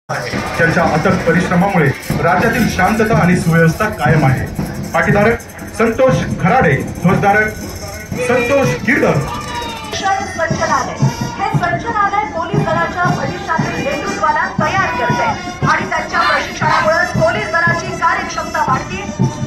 त्यांच्या अथक परिश्रमामुळे राज्यातील शांतता आणि सुव्यवस्था कायम आहे। पाटीधारक संतोष खराडे, ध्वजधारक संतोष गिरडर। संचनालय हे संचनालय पोलीस दलाच्या भविष्यातील नेतृत्वाला तयार करते आणि त्यांच्या प्रशिक्षणामुळे पोलीस दलाची कार्यक्षमता वाढते।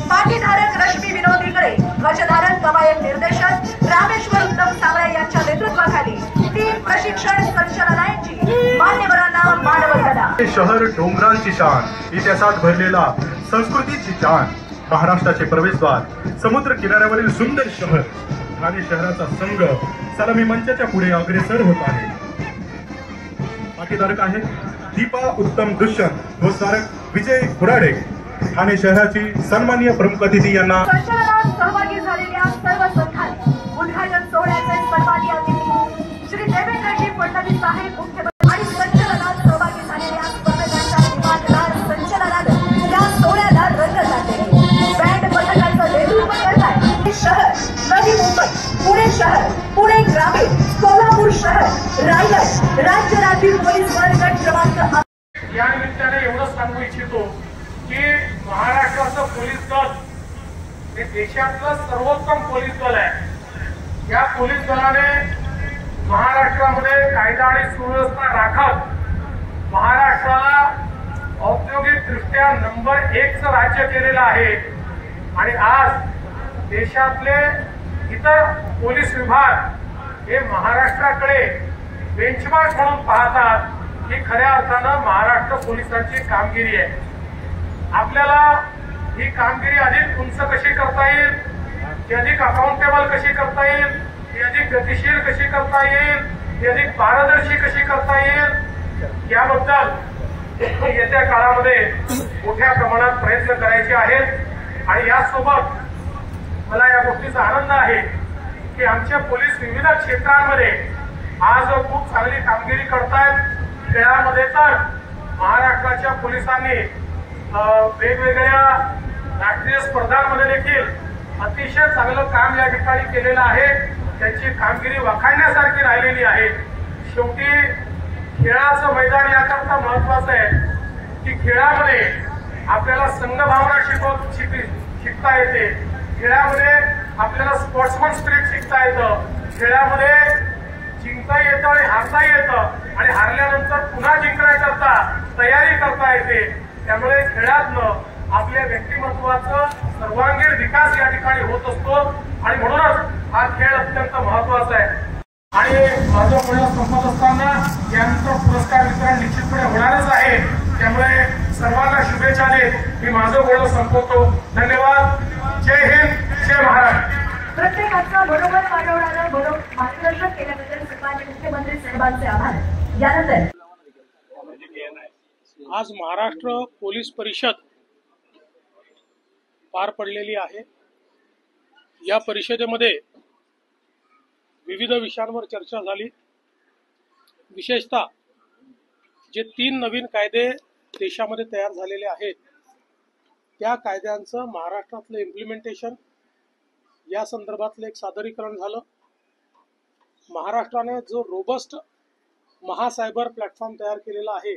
पाटीधारक रश्मी विनोद इंगळे, ध्वजधारक कवायत निर्देशक रामेश्वर उत्तम सावळे यांच्या नेतृत्वाखाली 3 प्रशिक्षण संचनालयांची मान्यवरांना मानवंदना। शहर डोंगरांची शान, इतिहासात भरलेला संस्कृतीची जान, महाराष्ट्राचे प्रवेशद्वार, समुद्र किनाऱ्यावरील सुंदर शहर ठाणे शहराचा संघ सलामी मंचाच्या पुढे अग्रेसर होत आहे। पाटीधारक आहेत दीपा उत्तम दुष्यंत, ध्वजधारक विजय खुराडे। ठाणे शहराची सन्माननीय प्रमुख अतिथी यांना संचलनात सहभागी झालेल्या सर्व संघांनी उद्घाटन सोहळ्याचे सन्माननीय अतिथी श्री देवेंद्रजी फडणवीस साहेब मुख्यमंत्री आणि संचलनात सहभागी झालेल्या स्पर्धकांच्या दिमागदार संचलनानं या सोहळ्याला रंग जाते। बँड पथकाचं नेतृत्व करताय शहर नवी मुंबई, पुणे शहर, पुणे ग्रामीण, कोल्हापूर शहर, रायगड राज्य राखीव पोलीस बल गट क्रमांक। या निमित्ताने एवढंच सांगू इच्छितो की महाराष्ट्राचं पोलीस दल हे देशातलं सर्वोत्तम पोलीस दल आहे। या पोलीस दलाने महाराष्ट्रामध्ये कायदा आणि सुव्यवस्था राखत महाराष्ट्राला औद्योगिकदृष्ट्या नंबर 1 राज्य केलेलं आहे आणि आज देशातले इतर पोलीस विभाग हे महाराष्ट्राकडे बेंचमार्क म्हणून पाहतात ही खऱ्या अर्थानं महाराष्ट्र पोलिसांची कामगिरी आहे। आपल्याला ही कामगिरी अधिक उंच कशी करता येईल, ती अधिक अकाउंटेबल कशी करता येईल, ती अधिक गतिशील कशी करता येईल, ती अधिक पारदर्शी कशी करता येईल याबद्दल येत्या काळामध्ये मोठ्या प्रमाणात प्रयत्न करायचे आहेत। आणि यासोबत मला या गोष्टीचा आनंद आहे की आमचे पोलीस विविध क्षेत्रांमध्ये आज खूप चांगली कामगिरी करतायत। खेळामध्ये तर महाराष्ट्राच्या पोलिसांनी वेगवेगळ्या राष्ट्रीय स्पर्धांमध्ये देखील अतिशय चांगलं काम या ठिकाणी केलेलं आहे। त्यांची कामगिरी वाखाणण्यासारखी राहिलेली आहे। शेवटी खेळाचं मैदान याकरता महत्वाचं आहे की खेळामध्ये आपल्याला संघभावना शिकता येते, खेळामध्ये आपल्याला स्पोर्ट्समन स्पिरिट शिकता येतं, खेळामध्ये जिंकता येतं आणि हारता येतं आणि हारल्यानंतर पुन्हा जिंकण्याकरता तयारी करता येते। त्यामुळे खेळातनं आपल्या व्यक्तिमत्वाचं सर्वांगीण विकास या ठिकाणी होत असतो आणि म्हणूनच हा खेळ अत्यंत महत्वाचा आहे। आणि माझं पुढे संपत असताना यानंतर पुरस्कार वितरण निश्चितपणे होणारच आहे। त्यामुळे सर्वांना शुभेच्छा देत मी माझं बोलणं संपवतो। धन्यवाद। जय हिंद, जय महाराष्ट्र। प्रत्येकाचा बरोबर पाठवणारा मार्गदर्शन केल्याबद्दल सन्माननीय मुख्यमंत्री साहेबांचे आभार। यानंतर आज महाराष्ट्र पोलीस परिषद पार पडलेली आहे। या परिषदेमध्ये विविध विषयांवर चर्चा झाली। विशेषतः जे 3 नवीन कायदे देशामध्ये तयार झालेले आहेत त्या कायद्यांचं महाराष्ट्रातलं इम्प्लिमेंटेशन या संदर्भातलं एक सादरीकरण झालं। महाराष्ट्राने जो रोबस्ट महासायबर प्लॅटफॉर्म तयार केलेला आहे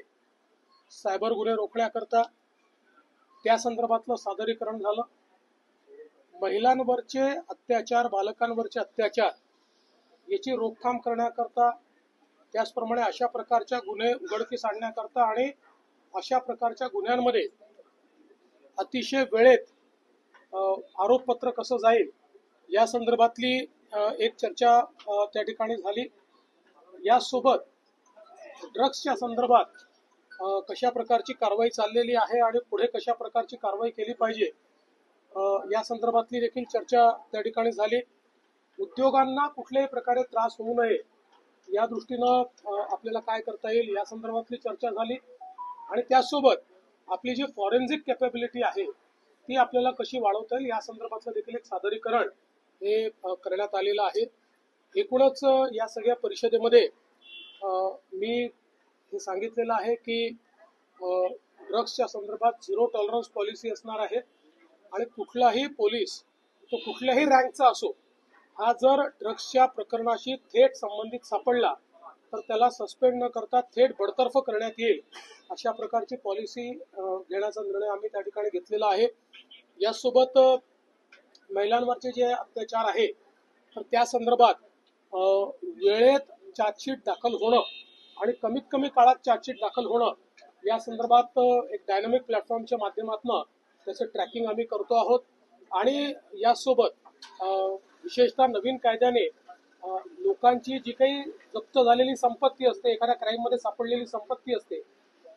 सायबर गुन्हे रोखण्याकरता त्या संदर्भातलं सादरीकरण झालं। महिलांवरचे अत्याचार, बालकांवरचे अत्याचार याची रोकथाम करण्याकरता, त्याचप्रमाणे अशा प्रकारच्या गुन्हे उघडकीस आणण्याकरता आणि अशा प्रकारच्या गुन्ह्यांमध्ये अतिशय वेळेत आरोपपत्र कसं जाईल या संदर्भातली एक चर्चा त्या ठिकाणी झाली। यासोबत ड्रग्सच्या संदर्भात कशा प्रकारची कारवाई चाललेली आहे आणि पुढे कशा प्रकारची कारवाई केली पाहिजे या संदर्भातली देखील चर्चा त्या ठिकाणी झाली। उद्योगांना कुठल्याही प्रकारे त्रास होऊ नये या दृष्टीनं आपल्याला काय करता येईल या संदर्भातली चर्चा झाली। आणि त्यासोबत आपली जी फॉरेन्सिक कॅपेबिलिटी आहे ती आपल्याला कशी वाढवता येईल या संदर्भातलं देखील एक सादरीकरण हे करण्यात आलेलं आहे। एकूणच या सगळ्या परिषदेमध्ये मी हे सांगितलेलं आहे की ड्रग्सच्या संदर्भात 0 टॉलरन्स पॉलिसी असणार आहे आणि कुठलाही पोलीस तो कुठल्याही रँकचा असो हा जर ड्रग्सच्या प्रकरणाशी थेट संबंधित सापडला तर त्याला सस्पेंड न करता थेट बडतर्फ करण्यात येईल अशा प्रकारची पॉलिसी घेण्याचा निर्णय आम्ही त्या ठिकाणी घेतलेला आहे. यासोबत महिलांवरचे जे अत्याचार आहे तर त्या संदर्भात वेळेत चार्जशीट दाखल होणं आणि कमीत कमी काळात चार्जशीट दाखल होणं या संदर्भात एक डायनामिक प्लॅटफॉर्मच्या माध्यमातून त्याचं ट्रॅकिंग आम्ही करतो आहोत. आणि यासोबत विशेषतः नवीन कायद्याने लोकांची जी काही जप्त झालेली संपत्ती असते, एखाद्या क्राईममध्ये सापडलेली संपत्ती असते,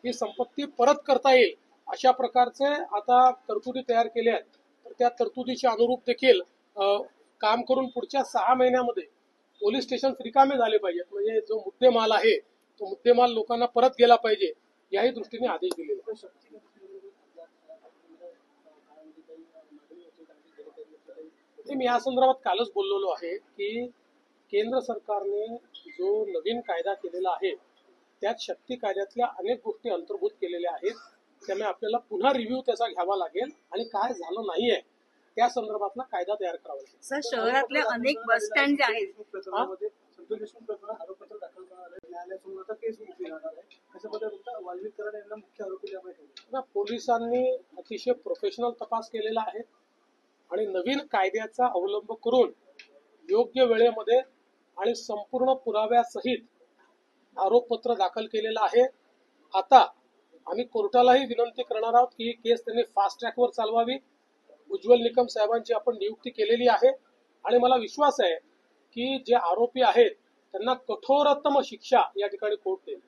ही संपत्ती परत करता येईल अशा प्रकारचे आता तरतुदी तयार केल्या आहेत. तर त्या तरतुदीच्या अनुरूप देखील काम करून पुढच्या 6 महिन्यामध्ये पोलीस स्टेशन रिकामे झाले पाहिजेत. म्हणजे जो मुद्देमाल आहे तो मुद्देमाल लोकांना परत गेला पाहिजे याही दृष्टीने आदेश दिलेले आहेत. मी या संदर्भात कालच बोललेलो आहे की केंद्र सरकारने जो नवीन कायदा केलेला आहे त्यात शक्ती कायद्यातल्या अनेक गोष्टी अंतर्भूत केलेल्या आहेत. त्यामुळे आपल्याला पुन्हा रिव्ह्यू त्याचा घ्यावा लागेल आणि काय झालं नाहीये त्या संदर्भातला कायदा तयार करावा लागेल. सर, शहरातले अनेक बस स्टँड जे आहेत संतोष देशमुख प्रकरण आरोपपत्र दाखल करणार आहे, न्यायालयासमोर आता केस जाणार आहे, अशा पद्धतीने वाल्मिक कराड यांना मुख्य आरोपी त्यामुळे पोलिसांनी अतिशय प्रोफेशनल तपास केलेला आहे आणि नवीन कायद्याचा अवलंब करून योग्य वेळेमध्ये आणि संपूर्ण पुराव्यासहित आरोपपत्र दाखल केलेलं आहे. आता आम्ही कोर्टालाही विनंती करणार आहोत की ही केस त्यांनी फास्ट ट्रॅकवर चालवावी. उज्ज्वल निकम साहेबांची आपण नियुक्ती केलेली आहे आणि मला विश्वास आहे की जे आरोपी आहेत त्यांना कठोरतम शिक्षा या ठिकाणी कोर्ट देईल.